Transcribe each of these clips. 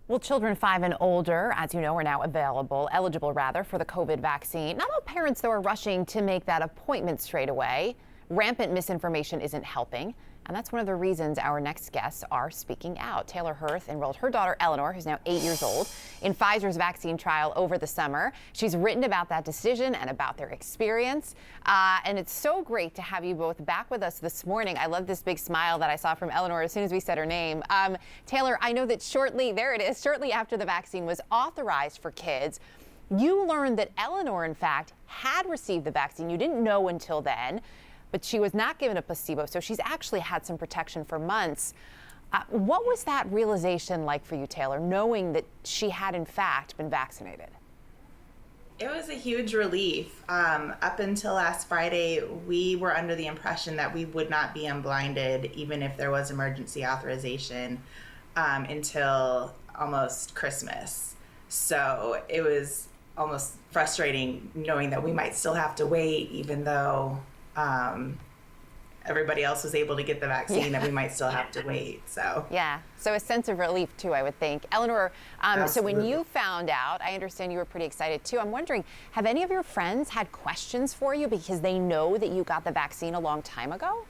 Well, children 5 and older, as you know, are now eligible for the COVID vaccine. Not all parents, though, are rushing to make that appointment straight away. Rampant misinformation isn't helping. And that's one of the reasons our next guests are speaking out. Taylor Hirth enrolled her daughter, Eleanor, who's now 8 years old, in Pfizer's vaccine trial over the summer. She's written about that decision and about their experience. And it's so great to have you both back with us this morning. I love this big smile that I saw from Eleanor as soon as we said her name. Taylor, I know that shortly after the vaccine was authorized for kids, you learned that Eleanor, in fact, had received the vaccine. You didn't know until then, but she was not given a placebo, so she's actually had some protection for months. What was that realization like for you, Taylor, knowing that she had, in fact, been vaccinated? It was a huge relief. Up until last Friday, we were under the impression that we would not be unblinded, even if there was emergency authorization, until almost Christmas. So it was almost frustrating knowing that we might still have to wait, even though everybody else was able to get the vaccine, that we might still have to wait. So so a sense of relief too, I would think. Eleanor, so when you found out, I understand you were pretty excited too. I'm wondering, have any of your friends had questions for you because they know that you got the vaccine a long time ago?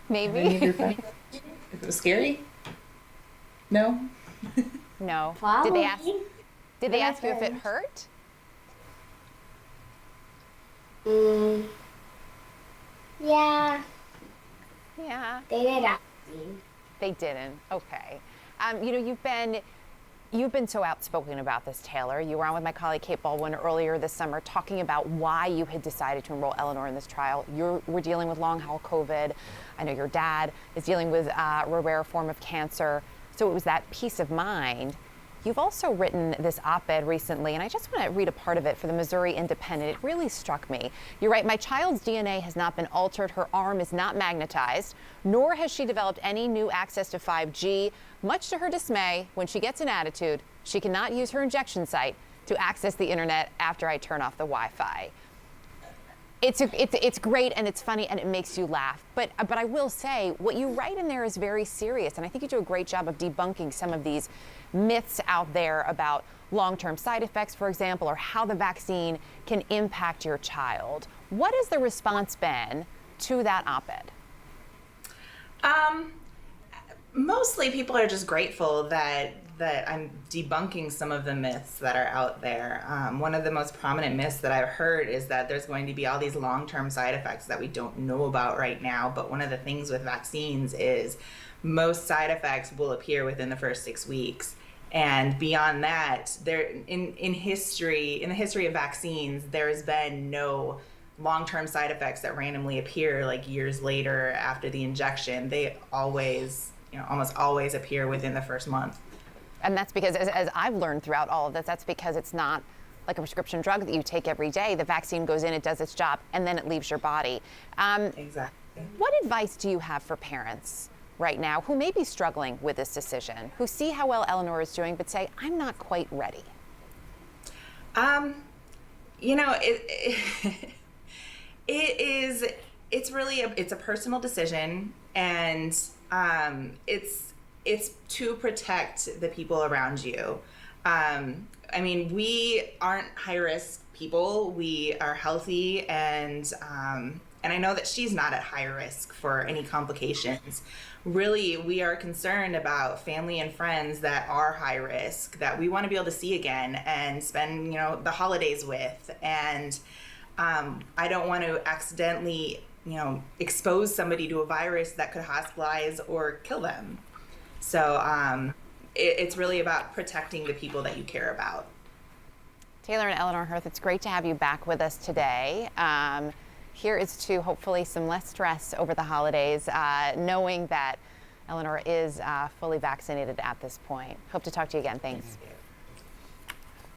Maybe. Any of your friends? If it was scary? No? No. Probably. Did they ask you if it hurt? Yeah. Yeah. They did ask me. They didn't. Okay. You know, you've been so outspoken about this, Taylor. You were on with my colleague Kate Baldwin earlier this summer talking about why you had decided to enroll Eleanor in this trial. You were dealing with long haul COVID. I know your dad is dealing with a rare form of cancer. So it was that peace of mind. You've also written this op-ed recently, and I just want to read a part of it for the Missouri Independent. It really struck me. You write, "My child's DNA has not been altered. Her arm is not magnetized, nor has she developed any new access to 5G. Much to her dismay, when she gets an attitude, she cannot use her injection site to access the internet after I turn off the Wi-Fi." It's great and it's funny and it makes you laugh. But I will say, what you write in there is very serious, and I think you do a great job of debunking some of these myths out there about long-term side effects, for example, or how the vaccine can impact your child. What has the response been to that op-ed? Mostly people are just grateful that I'm debunking some of the myths that are out there. One of the most prominent myths that I've heard is that there's going to be all these long-term side effects that we don't know about right now. But one of the things with vaccines is most side effects will appear within the first 6 weeks. And beyond that, in the history of vaccines, there's been no long-term side effects that randomly appear like years later after the injection. They always, almost always appear within the first month. And that's because, as I've learned throughout all of this, that's because it's not like a prescription drug that you take every day. The vaccine goes in, it does its job, and then it leaves your body. Exactly. What advice do you have for parents right now who may be struggling with this decision, who see how well Eleanor is doing, but say, I'm not quite ready? It's really a personal decision, and it's to protect the people around you. We aren't high risk people. We are healthy, and I know that she's not at high risk for any complications. Really, we are concerned about family and friends that are high risk, that we want to be able to see again and spend, the holidays with. And I don't want to accidentally, expose somebody to a virus that could hospitalize or kill them. So it's really about protecting the people that you care about. Taylor and Eleanor Hirth, it's great to have you back with us today. Here is to hopefully some less stress over the holidays, knowing that Eleanor is fully vaccinated at this point. Hope to talk to you again. Thanks.